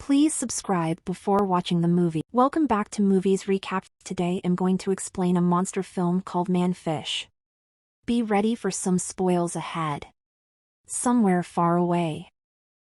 Please subscribe before watching the movie. Welcome back to Movies Recapped. Today I'm going to explain a monster film called ManFish. Be ready for some spoils ahead. Somewhere far away,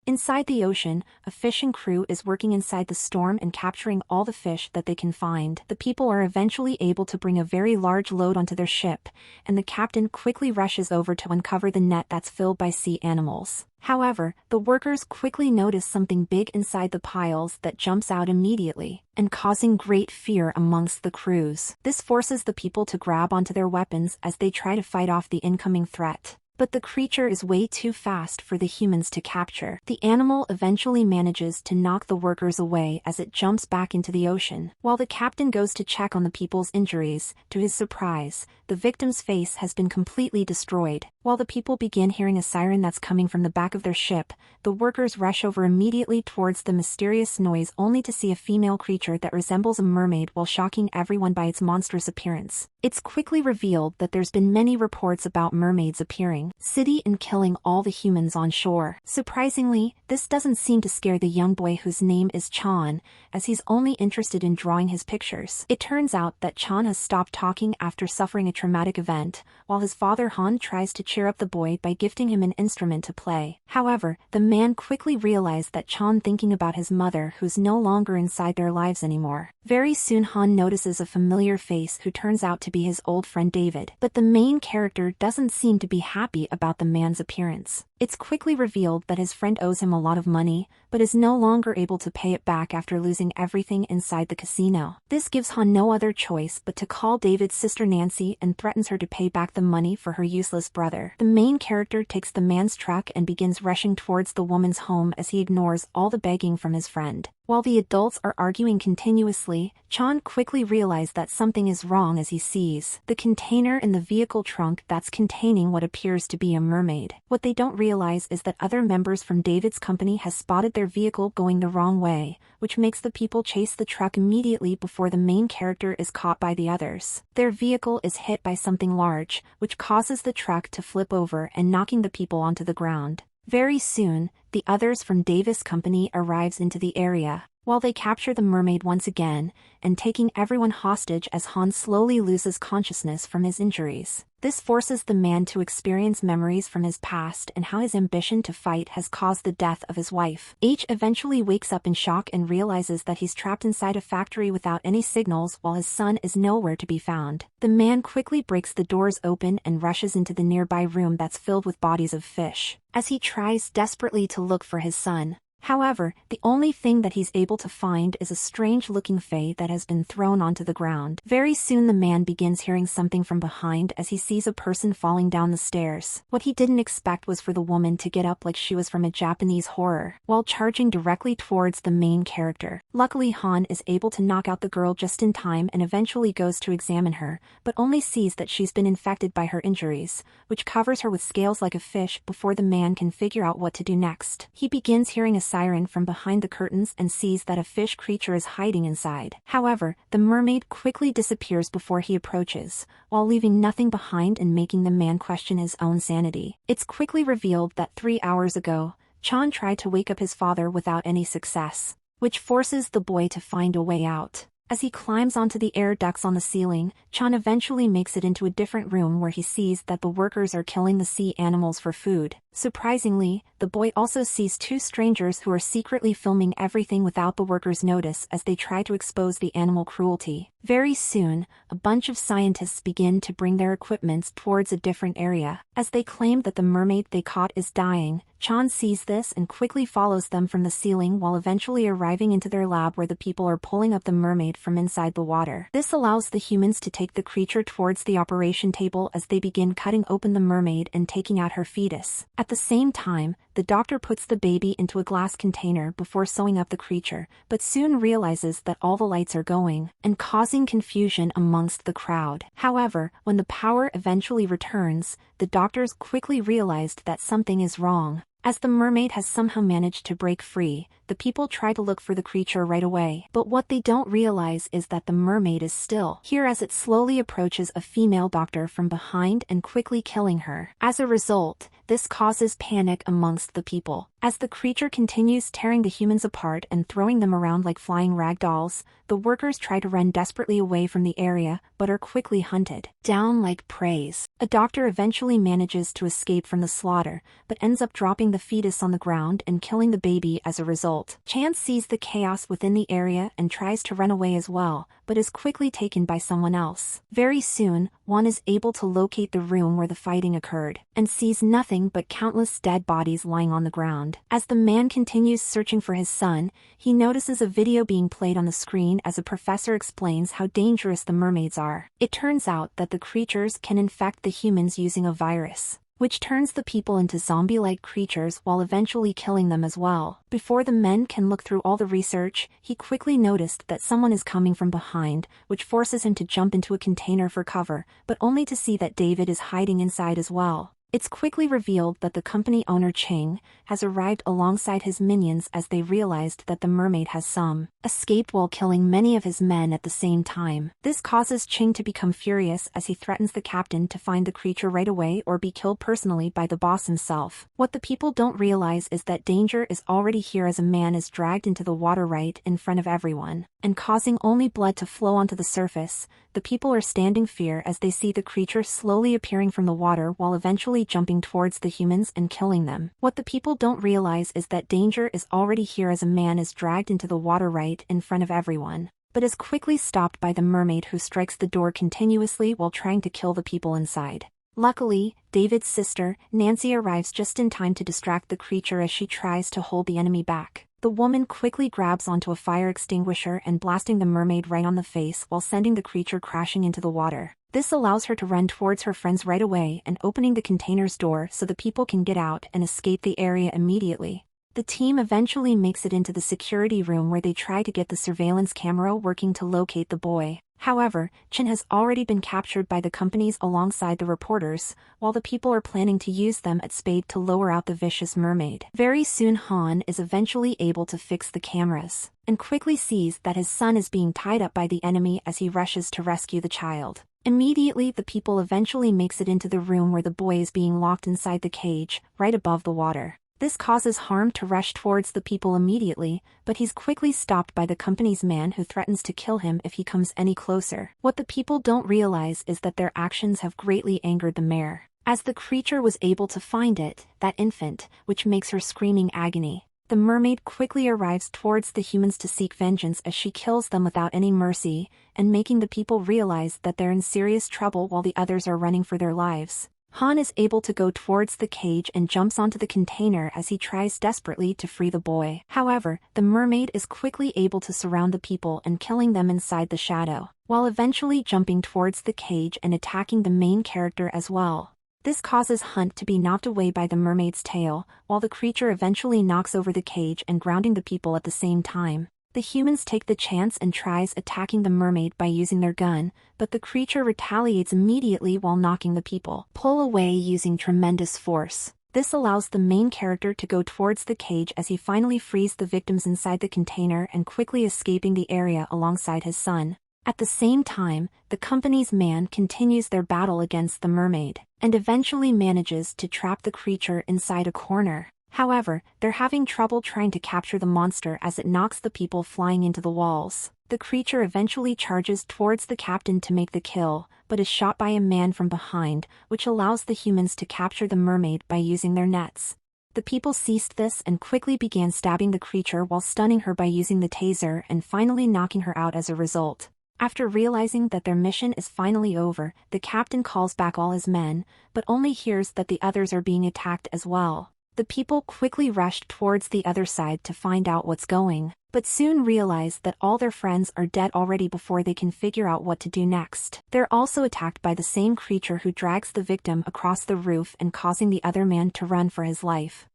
inside the ocean, a fishing crew is working inside the storm and capturing all the fish that they can find. The people are eventually able to bring a very large load onto their ship, and the captain quickly rushes over to uncover the net that's filled by sea animals. However, the workers quickly notice something big inside the piles that jumps out immediately, and causing great fear amongst the crews. This forces the people to grab onto their weapons as they try to fight off the incoming threat. But the creature is way too fast for the humans to capture. The animal eventually manages to knock the workers away as it jumps back into the ocean. While the captain goes to check on the people's injuries, to his surprise, the victim's face has been completely destroyed. While the people begin hearing a siren that's coming from the back of their ship, the workers rush over immediately towards the mysterious noise only to see a female creature that resembles a mermaid while shocking everyone by its monstrous appearance. It's quickly revealed that there's been many reports about mermaids appearing city and killing all the humans on shore. Surprisingly, this doesn't seem to scare the young boy whose name is Chan, as he's only interested in drawing his pictures. It turns out that Chan has stopped talking after suffering a traumatic event, while his father Han tries to cheer up the boy by gifting him an instrument to play. However, the man quickly realized that Chan thinking about his mother who's no longer inside their lives anymore. Very soon Han notices a familiar face who turns out to be his old friend David. But the main character doesn't seem to be happy about the man's appearance. It's quickly revealed that his friend owes him a lot of money, but is no longer able to pay it back after losing everything inside the casino. This gives Han no other choice but to call David's sister Nancy and threatens her to pay back the money for her useless brother. The main character takes the man's truck and begins rushing towards the woman's home as he ignores all the begging from his friend. While the adults are arguing continuously, Chan quickly realizes that something is wrong as he sees the container in the vehicle trunk that's containing what appears to be a mermaid. What they don't realize is that other members from David's company has spotted their vehicle going the wrong way, which makes the people chase the truck immediately before the main character is caught by the others. Their vehicle is hit by something large, which causes the truck to flip over and knocking the people onto the ground. Very soon, the others from Davis' company arrives into the area, while they capture the mermaid once again, and taking everyone hostage as Han slowly loses consciousness from his injuries. This forces the man to experience memories from his past and how his ambition to fight has caused the death of his wife. H eventually wakes up in shock and realizes that he's trapped inside a factory without any signals while his son is nowhere to be found. The man quickly breaks the doors open and rushes into the nearby room that's filled with bodies of fish, as he tries desperately to look for his son. However, the only thing that he's able to find is a strange-looking fae that has been thrown onto the ground. Very soon the man begins hearing something from behind as he sees a person falling down the stairs. What he didn't expect was for the woman to get up like she was from a Japanese horror, while charging directly towards the main character. Luckily Han is able to knock out the girl just in time and eventually goes to examine her, but only sees that she's been infected by her injuries, which covers her with scales like a fish before the man can figure out what to do next. He begins hearing a siren from behind the curtains and sees that a fish creature is hiding inside. However, the mermaid quickly disappears before he approaches, while leaving nothing behind and making the man question his own sanity. It's quickly revealed that 3 hours ago, Chan tried to wake up his father without any success, which forces the boy to find a way out. As he climbs onto the air ducts on the ceiling, Chan eventually makes it into a different room where he sees that the workers are killing the sea animals for food. Surprisingly, the boy also sees two strangers who are secretly filming everything without the workers' notice as they try to expose the animal cruelty. Very soon, a bunch of scientists begin to bring their equipments towards a different area. As they claim that the mermaid they caught is dying, Chan sees this and quickly follows them from the ceiling while eventually arriving into their lab where the people are pulling up the mermaid from inside the water. This allows the humans to take the creature towards the operation table as they begin cutting open the mermaid and taking out her fetus. At the same time, the doctor puts the baby into a glass container before sewing up the creature, but soon realizes that all the lights are going, and causing confusion amongst the crowd. However, when the power eventually returns, the doctors quickly realized that something is wrong. As the mermaid has somehow managed to break free, the people try to look for the creature right away. But what they don't realize is that the mermaid is still here as it slowly approaches a female doctor from behind and quickly killing her. As a result, this causes panic amongst the people. As the creature continues tearing the humans apart and throwing them around like flying rag dolls, the workers try to run desperately away from the area, but are quickly hunted down like prey. A doctor eventually manages to escape from the slaughter, but ends up dropping the fetus on the ground and killing the baby as a result. Chance sees the chaos within the area and tries to run away as well, but is quickly taken by someone else. Very soon, Juan is able to locate the room where the fighting occurred, and sees nothing but countless dead bodies lying on the ground. As the man continues searching for his son, he notices a video being played on the screen as a professor explains how dangerous the mermaids are. It turns out that the creatures can infect the humans using a virus, which turns the people into zombie-like creatures while eventually killing them as well. Before the men can look through all the research, he quickly noticed that someone is coming from behind, which forces him to jump into a container for cover, but only to see that David is hiding inside as well. It's quickly revealed that the company owner Ching has arrived alongside his minions as they realized that the mermaid has escaped while killing many of his men at the same time. This causes Ching to become furious as he threatens the captain to find the creature right away or be killed personally by the boss himself. What the people don't realize is that danger is already here as a man is dragged into the water right in front of everyone, and causing only blood to flow onto the surface. The people are standing fear as they see the creature slowly appearing from the water while eventually jumping towards the humans and killing them. What the people don't realize is that danger is already here as a man is dragged into the water right in front of everyone, but is quickly stopped by the mermaid who strikes the door continuously while trying to kill the people inside. Luckily, David's sister, Nancy, arrives just in time to distract the creature as she tries to hold the enemy back. The woman quickly grabs onto a fire extinguisher and blasting the mermaid right on the face while sending the creature crashing into the water. This allows her to run towards her friends right away and opening the container's door so the people can get out and escape the area immediately. The team eventually makes it into the security room where they try to get the surveillance camera working to locate the boy. However, Chin has already been captured by the companies alongside the reporters, while the people are planning to use them at speed to lower out the vicious mermaid. Very soon Han is eventually able to fix the cameras, and quickly sees that his son is being tied up by the enemy as he rushes to rescue the child. Immediately the people eventually makes it into the room where the boy is being locked inside the cage, right above the water. This causes Harm to rush towards the people immediately, but he's quickly stopped by the company's man who threatens to kill him if he comes any closer. What the people don't realize is that their actions have greatly angered the mayor, as the creature was able to find it, that infant, which makes her screaming agony. The mermaid quickly arrives towards the humans to seek vengeance as she kills them without any mercy, and making the people realize that they're in serious trouble while the others are running for their lives. Han is able to go towards the cage and jumps onto the container as he tries desperately to free the boy. However, the mermaid is quickly able to surround the people and killing them inside the shadow, while eventually jumping towards the cage and attacking the main character as well. This causes Hunt to be knocked away by the mermaid's tail, while the creature eventually knocks over the cage and grounding the people at the same time. The humans take the chance and tries attacking the mermaid by using their gun, but the creature retaliates immediately while knocking the people pull away using tremendous force. This allows the main character to go towards the cage as he finally frees the victims inside the container and quickly escaping the area alongside his son. At the same time, the company's man continues their battle against the mermaid, and eventually manages to trap the creature inside a corner. However, they're having trouble trying to capture the monster as it knocks the people flying into the walls. The creature eventually charges towards the captain to make the kill, but is shot by a man from behind, which allows the humans to capture the mermaid by using their nets. The people ceased this and quickly began stabbing the creature while stunning her by using the taser and finally knocking her out as a result. After realizing that their mission is finally over, the captain calls back all his men, but only hears that the others are being attacked as well. The people quickly rushed towards the other side to find out what's going, but soon realize that all their friends are dead already before they can figure out what to do next. They're also attacked by the same creature who drags the victim across the roof and causing the other man to run for his life.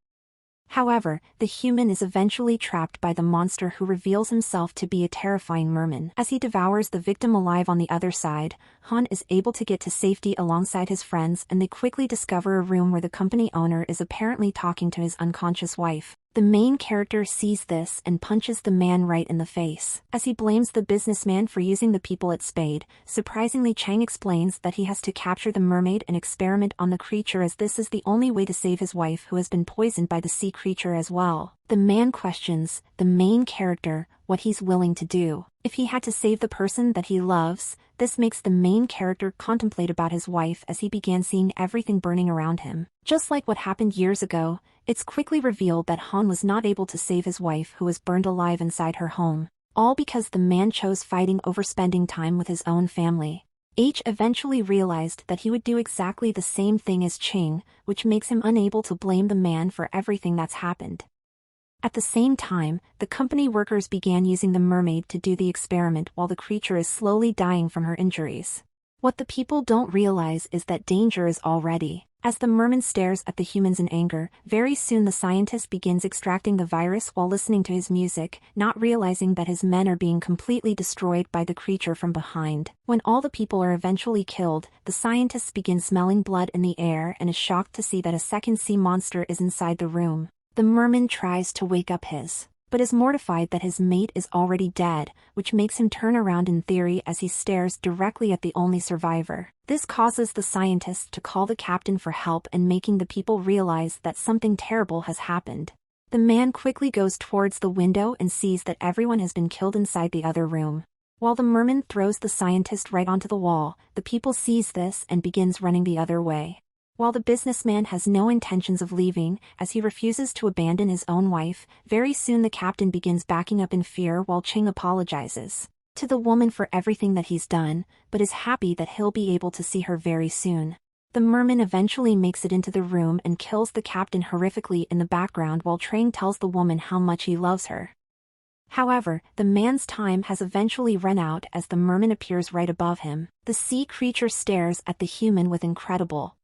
However, the human is eventually trapped by the monster who reveals himself to be a terrifying merman. As he devours the victim alive on the other side, Han is able to get to safety alongside his friends and they quickly discover a room where the company owner is apparently talking to his unconscious wife. The main character sees this and punches the man right in the face. As he blames the businessman for using the people at spade, surprisingly Chang explains that he has to capture the mermaid and experiment on the creature as this is the only way to save his wife who has been poisoned by the sea creature as well. The man questions the main character what he's willing to do. If he had to save the person that he loves, this makes the main character contemplate about his wife as he began seeing everything burning around him. Just like what happened years ago, it's quickly revealed that Han was not able to save his wife who was burned alive inside her home. All because the man chose fighting over spending time with his own family. H eventually realized that he would do exactly the same thing as Ching, which makes him unable to blame the man for everything that's happened. At the same time, the company workers began using the mermaid to do the experiment while the creature is slowly dying from her injuries. What the people don't realize is that danger is already. As the merman stares at the humans in anger, very soon the scientist begins extracting the virus while listening to his music, not realizing that his men are being completely destroyed by the creature from behind. When all the people are eventually killed, the scientists begin smelling blood in the air and is shocked to see that a second sea monster is inside the room. The merman tries to wake up but is mortified that his mate is already dead, which makes him turn around in theory as he stares directly at the only survivor. This causes the scientist to call the captain for help and making the people realize that something terrible has happened. The man quickly goes towards the window and sees that everyone has been killed inside the other room. While the merman throws the scientist right onto the wall, the people sees this and begins running the other way. While the businessman has no intentions of leaving, as he refuses to abandon his own wife, very soon the captain begins backing up in fear while Ching apologizes to the woman for everything that he's done, but is happy that he'll be able to see her very soon. The merman eventually makes it into the room and kills the captain horrifically in the background while Ching tells the woman how much he loves her. However, the man's time has eventually run out as the merman appears right above him. The sea creature stares at the human with incredible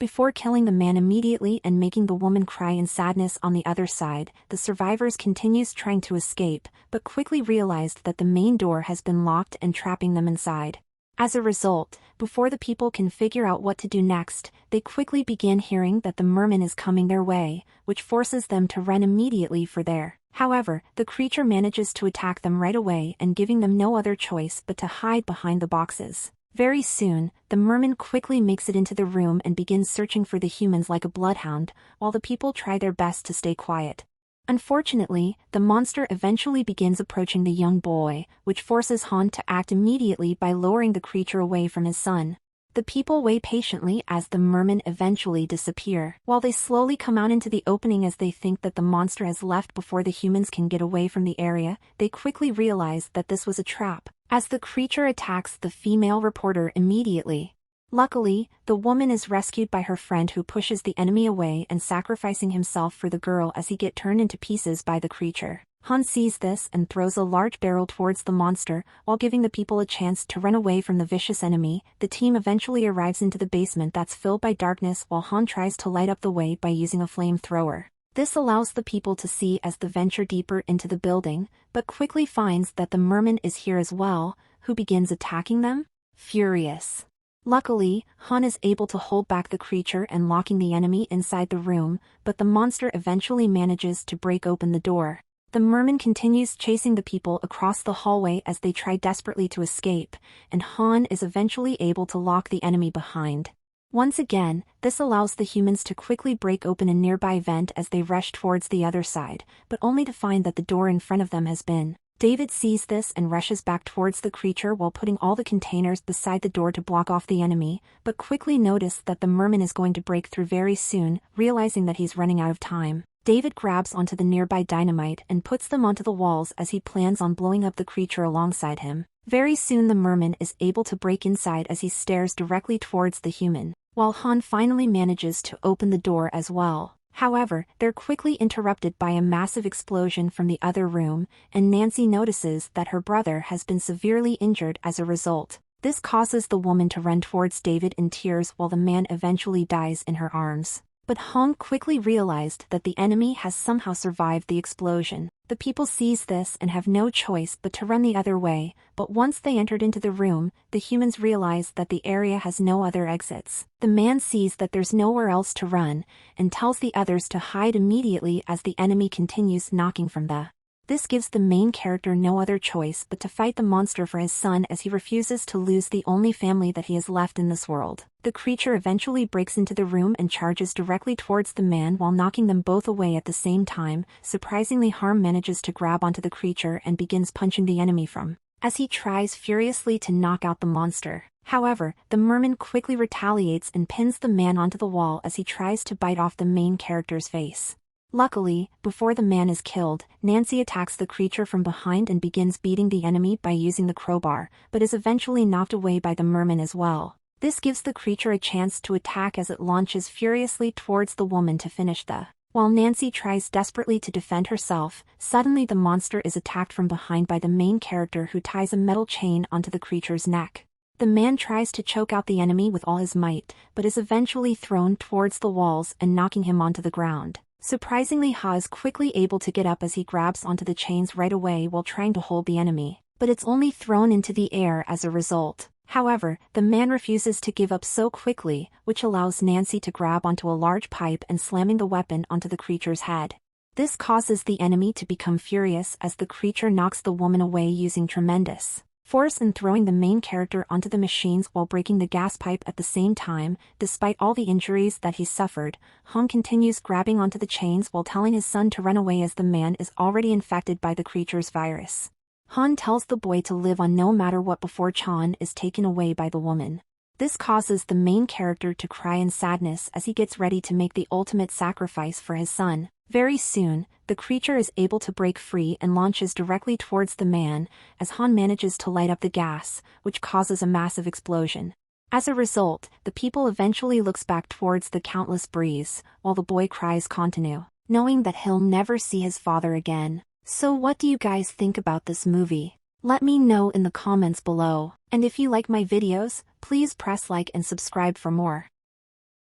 before killing the man immediately and making the woman cry in sadness on the other side. The survivors continues trying to escape, but quickly realized that the main door has been locked and trapping them inside. As a result, before the people can figure out what to do next, they quickly begin hearing that the merman is coming their way, which forces them to run immediately for there. However, the creature manages to attack them right away and giving them no other choice but to hide behind the boxes. Very soon, the merman quickly makes it into the room and begins searching for the humans like a bloodhound, while the people try their best to stay quiet. Unfortunately, the monster eventually begins approaching the young boy, which forces Han to act immediately by lowering the creature away from his son. The people wait patiently as the mermen eventually disappear. While they slowly come out into the opening as they think that the monster has left before the humans can get away from the area, they quickly realize that this was a trap, as the creature attacks the female reporter immediately. Luckily, the woman is rescued by her friend who pushes the enemy away and sacrificing himself for the girl as he gets turned into pieces by the creature. Han sees this and throws a large barrel towards the monster, while giving the people a chance to run away from the vicious enemy. The team eventually arrives into the basement that's filled by darkness while Han tries to light up the way by using a flamethrower. This allows the people to see as they venture deeper into the building, but quickly finds that the merman is here as well, who begins attacking them. Furious. Luckily, Han is able to hold back the creature and locking the enemy inside the room, but the monster eventually manages to break open the door. The merman continues chasing the people across the hallway as they try desperately to escape, and Han is eventually able to lock the enemy behind. Once again, this allows the humans to quickly break open a nearby vent as they rush towards the other side, but only to find that the door in front of them has been. David sees this and rushes back towards the creature while putting all the containers beside the door to block off the enemy, but quickly notices that the merman is going to break through very soon, realizing that he's running out of time. David grabs onto the nearby dynamite and puts them onto the walls as he plans on blowing up the creature alongside him. Very soon the merman is able to break inside as he stares directly towards the human, while Han finally manages to open the door as well. However, they're quickly interrupted by a massive explosion from the other room, and Nancy notices that her brother has been severely injured as a result. This causes the woman to run towards David in tears while the man eventually dies in her arms. But Han quickly realized that the enemy has somehow survived the explosion. The people sees this and have no choice but to run the other way, but once they entered into the room, the humans realize that the area has no other exits. The man sees that there's nowhere else to run, and tells the others to hide immediately as the enemy continues knocking from the. This gives the main character no other choice but to fight the monster for his son, as he refuses to lose the only family that he has left in this world. The creature eventually breaks into the room and charges directly towards the man while knocking them both away at the same time. Surprisingly, Han manages to grab onto the creature and begins punching the enemy from, as he tries furiously to knock out the monster. However, the merman quickly retaliates and pins the man onto the wall as he tries to bite off the main character's face. Luckily, before the man is killed, Nancy attacks the creature from behind and begins beating the enemy by using the crowbar, but is eventually knocked away by the merman as well. This gives the creature a chance to attack as it launches furiously towards the woman to finish the. While Nancy tries desperately to defend herself, suddenly the monster is attacked from behind by the main character, who ties a metal chain onto the creature's neck. The man tries to choke out the enemy with all his might, but is eventually thrown towards the walls and knocking him onto the ground. Surprisingly, Ha is quickly able to get up as he grabs onto the chains right away while trying to hold the enemy, but it's only thrown into the air as a result. However, the man refuses to give up so quickly, which allows Nancy to grab onto a large pipe and slamming the weapon onto the creature's head. This causes the enemy to become furious as the creature knocks the woman away using tremendous force and throwing the main character onto the machines while breaking the gas pipe at the same time. Despite all the injuries that he suffered, Han continues grabbing onto the chains while telling his son to run away as the man is already infected by the creature's virus. Han tells the boy to live on no matter what before Chan is taken away by the woman. This causes the main character to cry in sadness as he gets ready to make the ultimate sacrifice for his son. Very soon, the creature is able to break free and launches directly towards the man, as Han manages to light up the gas, which causes a massive explosion. As a result, the people eventually looks back towards the countless breeze, while the boy cries continue, knowing that he'll never see his father again. So what do you guys think about this movie? Let me know in the comments below, and if you like my videos, please press like and subscribe for more.